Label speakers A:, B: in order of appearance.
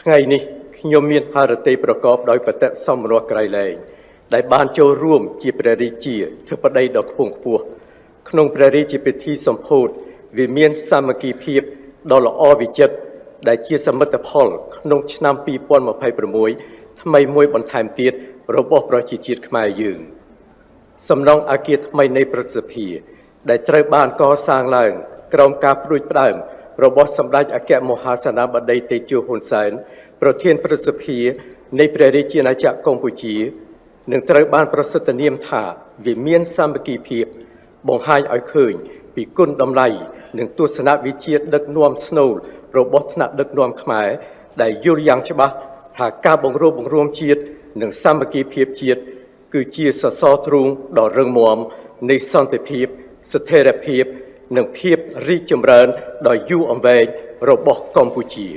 A: ថ្ងៃនេះខ្ញុំមានហារតីប្រកបដោយបតិសមរស់ក្រៃលែងដែលបានចូលរួមជាព្រះរាជាធិបតីដ៏ខ្ពង់ខ្ពស់ក្នុងព្រះរាជពិធីសម្ពោធវិមានសាមគ្គីភាពដ៏ល្អវិចិត្រដែលជាសមិទ្ធផលក្នុងឆ្នាំ2026ថ្មីមួយបន្ថែមទៀតរបស់ប្រជាជាតិខ្មែរយើងសំណង់អគារថ្មីនៃព្រឹទ្ធសភាដែលត្រូវបានកសាងឡើងក្រោមការព្រួយផ្ដើមរបស់សម្ដេចអគ្គមហាសេនាបតីតេជោហ៊ុនសែនប្រធានព្រឹទ្ធសភានៃព្រះរាជាណាចក្រកម្ពុជានឹងត្រូវបានប្រសិទ្ធនាមថាវិមានសាមគ្គីភាពបង្ហាញឲ្យឃើញពីគុណតម្លៃនិងទស្សនវិជ្ជាដឹកនាំស្នូលរបស់ថ្នាក់ដឹកនាំខ្មែរដែលយល់យ៉ាងច្បាស់ថាការបង្រួបបង្រួមជាតិនិងសាមគ្គីភាពជាតិគឺជាសសរទ្រូងដ៏រឹងមាំនៃសន្តិភាពស្ថិរភាពនិងភាពរីកចម្រើនដ៏យូរអង្វែងរបស់កម្ពុជា